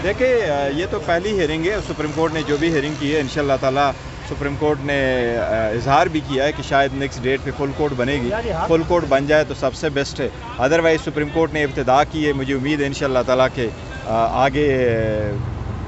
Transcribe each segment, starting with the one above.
دیکھیں یہ تو پہلی ہیئرنگ ہے. سپریم کورٹ نے جو بھی ہیئرنگ کی ہے انشاءاللہ تعالیٰ سپریم کورٹ نے اظہار بھی کیا ہے کہ شاید نیکسٹ ڈیٹ پہ فل کورٹ بنے گی. فل کورٹ بن جائے تو سب سے بیسٹ ہے. ادروائز سپریم کورٹ نے ابتدا کی ہے, مجھے امید ہے انشاءاللہ تعالیٰ کہ آگے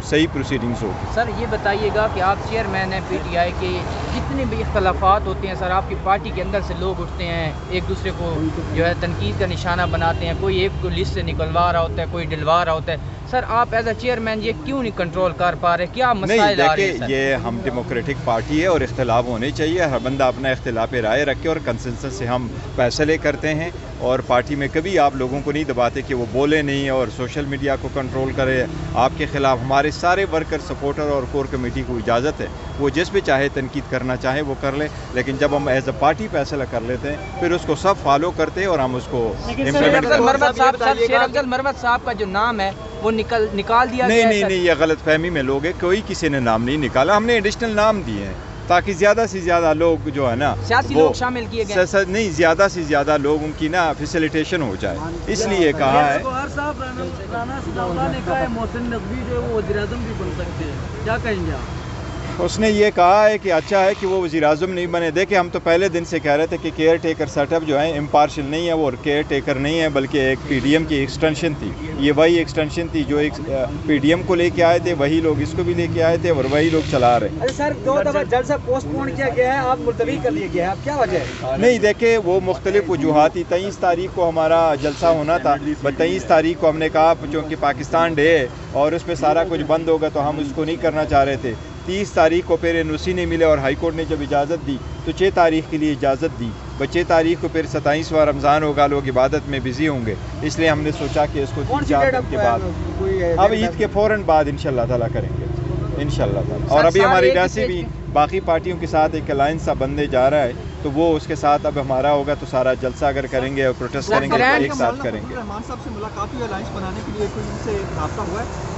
صحیح پروسیڈنگز ہوگی. سر یہ بتائیے گا کہ آپ چیئرمین ہیں پی ٹی آئی کے, جتنے بھی اختلافات ہوتے ہیں سر آپ کی پارٹی کے اندر سے لوگ اٹھتے ہیں ایک دوسرے کو جو ہے تنقید کا نشانہ بناتے ہیں, کوئی ایک کو لسٹ سے نکلوا رہا ہوتا ہے, کوئی ڈلوا رہا ہوتا ہے. سر آپ ایز اے چیئرمین یہ کیوں نہیں کنٹرول کر پا رہے, کیا مسائل آ رہے ہیں؟ نہیں دیکھیں یہ ہم ڈیموکریٹک پارٹی ہے اور اختلاف ہونے چاہیے. ہر بندہ اپنا اختلاف رائے رکھے اور کنسنسس سے ہم فیصلے کرتے ہیں. اور پارٹی میں کبھی آپ لوگوں کو نہیں دباتے کہ وہ بولے نہیں اور سوشل میڈیا کو کنٹرول کرے آپ کے خلاف. ہمارے سارے ورکر سپورٹر اور کور کمیٹی کو اجازت ہے وہ جس پہ چاہے تنقید کرنا چاہے وہ کر لے, لیکن جب ہم ایز اے پارٹی فیصلہ کر لیتے ہیں پھر اس کو سب فالو کرتے ہیں اور ہم اس کو امپلیمنٹ کرتے ہیں. شیر افضل مرود صاحب کا جو نام ہے وہ نکال دیا گیا ہے. نہیں یہ غلط فہمی میں لوگ ہیں, کوئی کسی نے نام نہیں نکالا. ہم نے ایڈیشنل نام دیے ہیں تاکہ زیادہ سے زیادہ لوگ جو ہے نا سیاسی لوگ شامل کیے گئے. نہیں زیادہ سے زیادہ لوگوں کی نا فیسیلیٹیشن ہو جائے اس لیے کہا ہے. محسن نقوی جو ہے وہ وزیر اعظم بھی بن سکتے ہیں, کیا کہیں گے آپ؟ اس نے یہ کہا ہے کہ اچھا ہے کہ وہ وزیر اعظم نہیں بنے. دیکھیں ہم تو پہلے دن سے کہہ رہے تھے کہ کیئر ٹیکر سیٹ اپ جو ہے امپارشل نہیں ہے, وہ کیئر ٹیکر نہیں ہے بلکہ ایک پی ڈی ایم کی ایکسٹینشن تھی. یہ وہی ایکسٹینشن تھی جو ایک پی ڈی ایم کو لے کے آئے تھے, وہی لوگ اس کو بھی لے کے آئے تھے اور وہی لوگ چلا رہے ہیں. سر 2 دفعہ جلسہ پوسٹ پون کیا گیا ہے, آپ ملتوی کر لیا گیا ہے, اب کیا وجہ ہے؟ نہیں دیکھیں وہ مختلف وجوہات تھی. 23 تاریخ کو ہمارا جلسہ ہونا تھا, 23 تاریخ کو ہم نے کہا چونکہ پاکستان ڈے ہے اور اس پہ سارا کچھ بند ہوگا تو ہم اس کو نہیں کرنا چاہ رہے تھے. 30 تاریخ کو پھر این او سی نہیں ملے اور ہائی کورٹ نے جب اجازت دی تو 6 تاریخ کے لیے اجازت دی. 6 تاریخ کو پھر 27واں رمضان ہوگا, لوگ عبادت میں بزی ہوں گے, اس لیے ہم نے سوچا کہ اس کو 4 دن کے بعد اب عید کے فوراً بعد انشاءاللہ تعالیٰ کریں گے انشاءاللہ تعالیٰ. اور ابھی ہماری ویسے بھی باقی پارٹیوں کے ساتھ ایک الائنس سا بننے جا رہا ہے تو وہ اس کے ساتھ اب ہمارا ہوگا تو سارا جلسہ اگر کریں گے اور پروٹیسٹ کریں گے تو ایک ساتھ کریں گے. رحمان صاحب سے ملاقات ہوئی الائنس بنانے کے لیے, کوئی ان سے رابطہ ہوا ہے؟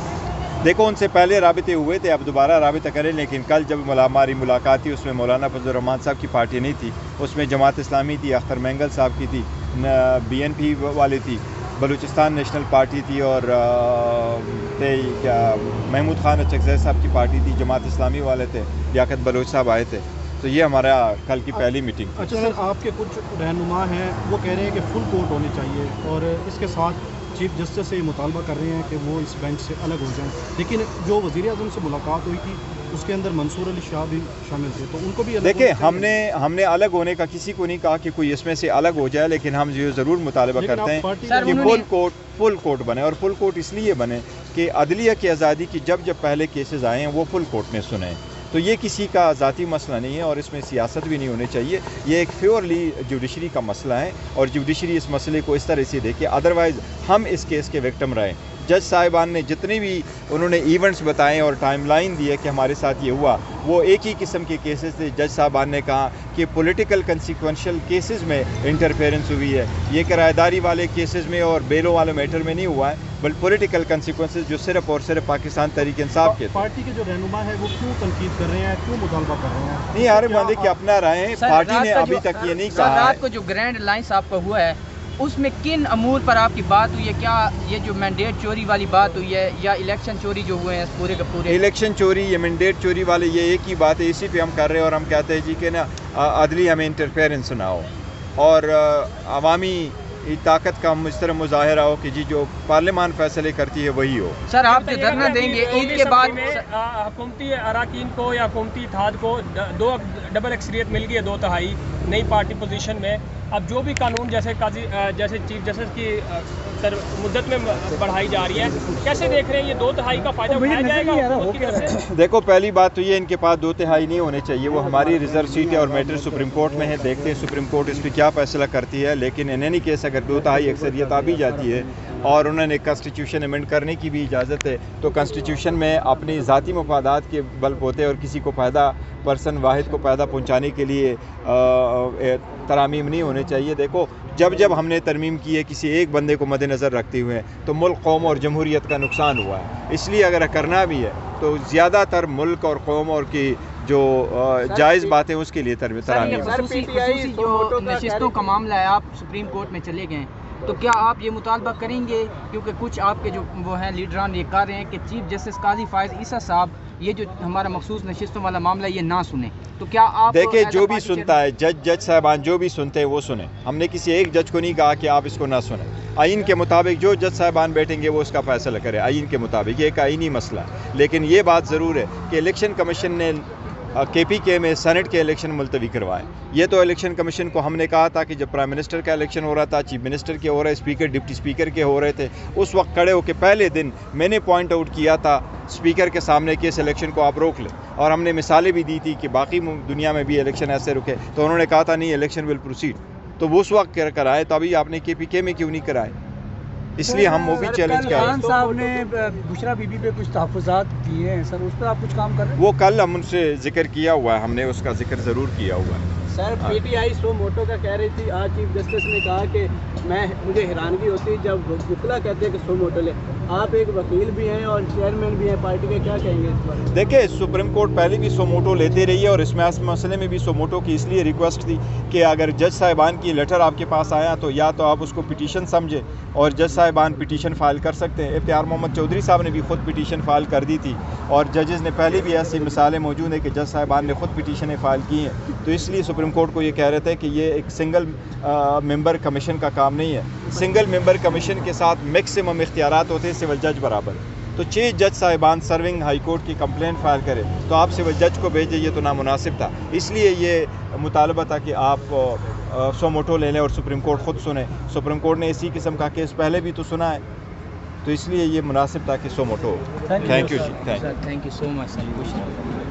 دیکھو ان سے پہلے رابطے ہوئے تھے, اب دوبارہ رابطہ کریں, لیکن کل جب ہماری ملاقات تھی اس میں مولانا فضل الرحمان صاحب کی پارٹی نہیں تھی, اس میں جماعت اسلامی تھی, اختر مینگل صاحب کی تھی, بی این پی والی تھی, بلوچستان نیشنل پارٹی تھی اور محمود خان اچکزئی صاحب کی پارٹی تھی, جماعت اسلامی والے تھے, لیاقت بلوچ صاحب آئے تھے. تو یہ ہمارا کل کی پہلی میٹنگ تھی. اچھا سر, آپ کے کچھ رہنما ہیں وہ کہہ رہے ہیں کہ فل کورٹ ہونی چاہیے اور اس کے ساتھ چیف جسٹس سے یہ مطالبہ کر رہے ہیں کہ وہ اس بینچ سے الگ ہو جائیں, لیکن جو وزیر اعظم سے ملاقات ہوئی تھی اس کے اندر منصور علی شاہ بھی شامل تھے تو ان کو بھی دیکھیں ہم نے الگ ہونے کا کسی کو نہیں کہا کہ کوئی اس میں سے الگ ہو جائے, لیکن ہم یہ ضرور مطالبہ کرتے ہیں کہ فل کورٹ بنے. اور فل کورٹ اس لیے بنے کہ عدلیہ کی آزادی کی جب پہلے کیسز آئے ہیں وہ فل کورٹ نے سنے ہیں, تو یہ کسی کا ذاتی مسئلہ نہیں ہے اور اس میں سیاست بھی نہیں ہونی چاہیے. یہ ایک پیورلی جوڈیشری کا مسئلہ ہے اور جوڈیشری اس مسئلے کو اس طرح سے دیکھے, ادروائز ہم اس کیس کے وکٹم رہے. جج صاحبان نے جتنے بھی انہوں نے ایونٹس بتائے اور ٹائم لائن دی ہے کہ ہمارے ساتھ یہ ہوا, وہ ایک ہی قسم کے کیسز تھے. جج صاحبان نے کہا کہ پولیٹیکل کنسیکوینشل کیسز میں انٹرفیرنس ہوئی ہے, یہ کرایہ داری والے کیسز میں اور بیلوں والے میٹر میں نہیں ہوا ہے, بلکہ پولیٹیکل کنسیکوینسز جو صرف اور صرف پاکستان تحریک انصاف کے. پارٹی کے جو رہنما ہے وہ کیوں تنقید کر رہے ہیں, کیوں مطالبہ کر رہے ہیں؟ نہیں ہر بندے کے اپنا رائے ہیں, پارٹی نے ابھی تک یہ نہیں کہا. رات کو جو گرینڈ الائنس آپ کا ہوا ہے اس میں کن امور پر آپ کی بات ہوئی ہے؟ کیا یہ جو مینڈیٹ چوری والی بات ہوئی ہے یا الیکشن چوری جو ہوئے ہیں پورے کے پورے؟ الیکشن چوری یا مینڈیٹ چوری والے یہ ایک ہی بات ہے, اسی پہ ہم کر رہے ہیں. اور ہم کہتے ہیں جی کہ نا عدلی ہمیں انٹرفیرنس نہ ہو اور عوامی طاقت کا اس طرح مظاہرہ ہو کہ جی جو پارلیمان فیصلے کرتی ہے وہی ہو. سر آپ جو دھرنا دیں گے عید کے بعد حکومتی اراکین کو یا حکومتی اتحاد کو ڈبل اکثریت مل گئی ہے 2/3 نئی پارٹی پوزیشن میں. اب جو بھی قانون جیسے چیف جسٹس کی مدت میں بڑھائی جا رہی ہے, کیسے دیکھ رہے ہیں یہ 2/3 کا فائدہ اٹھایا جائے گا حکومت کی طرف سے؟ دیکھو پہلی بات تو یہ ان کے پاس 2/3 نہیں ہونے چاہیے, وہ ہماری ریزرو سیٹ ہے اور میٹر سپریم کورٹ میں ہے, دیکھتے ہیں سپریم کورٹ اس پہ کیا فیصلہ کرتی ہے. لیکن ان اینی کیس اگر 2/3 اکثریت آ بھی جاتی ہے اور انہوں نے کانسٹیٹیوشن امینڈ کرنے کی بھی اجازت ہے تو کانسٹیٹیوشن میں اپنی ذاتی مفادات کے بل ہوتے اور کسی کو فائدہ پرسن واحد کو فائدہ پہنچانے کے لیے ترامیم نہیں ہونے چاہیے. دیکھو جب ہم نے ترمیم کی ہے کسی ایک بندے کو مد نظر رکھتے ہوئے تو ملک قوم اور جمہوریت کا نقصان ہوا ہے, اس لیے اگر کرنا بھی ہے تو زیادہ تر ملک اور قوم اور کی جو جائز باتیں اس کے لیے ترمیم. خصوصی جو نشستوں کا معاملہ ہے, آپ سپریم کورٹ میں چلے گئے, تو کیا آپ یہ مطالبہ کریں گے؟ کیونکہ کچھ آپ کے جو وہ ہیں لیڈران یہ کہہ رہے ہیں کہ چیف جسٹس قاضی فائز عیسیٰ صاحب یہ جو ہمارا مخصوص نشستوں والا معاملہ یہ نہ سنیں، تو کیا آپ دیکھیں جو بھی سنتا ہے جج صاحبان جو بھی سنتے ہیں وہ سنیں. ہم نے کسی ایک جج کو نہیں کہا کہ آپ اس کو نہ سنیں. آئین کے مطابق جو جج صاحبان بیٹھیں گے وہ اس کا فیصلہ کرے آئین کے مطابق. یہ ایک آئینی مسئلہ ہے. لیکن یہ بات ضرور ہے کہ الیکشن کمیشن نے KPK میں سینٹ کے الیکشن ملتوی کروائے. یہ تو الیکشن کمیشن کو ہم نے کہا تھا کہ جب پرائم منسٹر کا الیکشن ہو رہا تھا، چیف منسٹر کے ہو رہے، اسپیکر ڈپٹی اسپیکر کے ہو رہے تھے، اس وقت کھڑے ہو کے پہلے دن میں نے پوائنٹ آؤٹ کیا تھا اسپیکر کے سامنے کہ اس الیکشن کو آپ روک لیں. اور ہم نے مثالیں بھی دی تھی کہ باقی دنیا میں بھی الیکشن ایسے رکے. تو انہوں نے کہا تھا نہیں الیکشن ول پروسیڈ. تو وہ اس وقت کرائے، تو ابھی آپ نے KPK میں کیوں نہیں کرائے؟ اس لیے ہم وہ بھی چیلنج کر رہے ہیں. خان صاحب نے بشرا بی بی پہ کچھ تحفظات کیے ہیں سر، اس پر آپ کچھ کام کر رہے ہیں؟ وہ کل ہم ان سے ذکر کیا ہوا ہے، ہم نے اس کا ذکر ضرور کیا ہوا ہے. سر PTI سو موٹو کا کہہ رہی تھی، آج چیف جسٹس نے کہا کہ مجھے حیرانگی ہوتی ہے جب وکلا کہتے ہیں کہ سو موٹو لے. آپ ایک وکیل بھی ہیں اور چیئرمین بھی ہیں پارٹی کے، کیا کہیں گے اس پر؟ دیکھیں سپریم کورٹ پہلے بھی سو موٹو لیتے رہی ہے اور اس مسئلے میں بھی سو موٹو کی اس لیے ریکویسٹ تھی کہ اگر جج صاحبان کی لیٹر آپ کے پاس آیا تو یا تو آپ اس کو پٹیشن سمجھے اور جج صاحبان پٹیشن فائل کر سکتے ہیں. اختیار محمد چودھری صاحب نے بھی خود پٹیشن فائل کر دی تھی اور ججز نے پہلے بھی ایسی مثالیں موجود ہیں کہ جج صاحبان نے خود پٹیشنیں فائل کی ہیں. تو اس لیے سپریم کورٹ کو یہ کہہ رہے تھے کہ یہ ایک سنگل ممبر کمیشن کا کام نہیں ہے. سنگل ممبر کمیشن کے ساتھ میکسیمم اختیارات ہوتے ہیں سول جج برابر. تو 6 جج صاحبان سرونگ ہائی کورٹ کی کمپلین فائل کرے تو آپ سول جج کو بھیجے، یہ تو نامناسب تھا. اس لیے یہ مطالبہ تھا کہ آپ سو موٹو لے لیں اور سپریم کورٹ خود سنیں. سپریم کورٹ نے اسی قسم کا کیس پہلے بھی تو سنا ہے، تو اس لیے یہ مناسب تھا کہ سو موٹو. تھینک یو جی، تھینک یو سو مچ.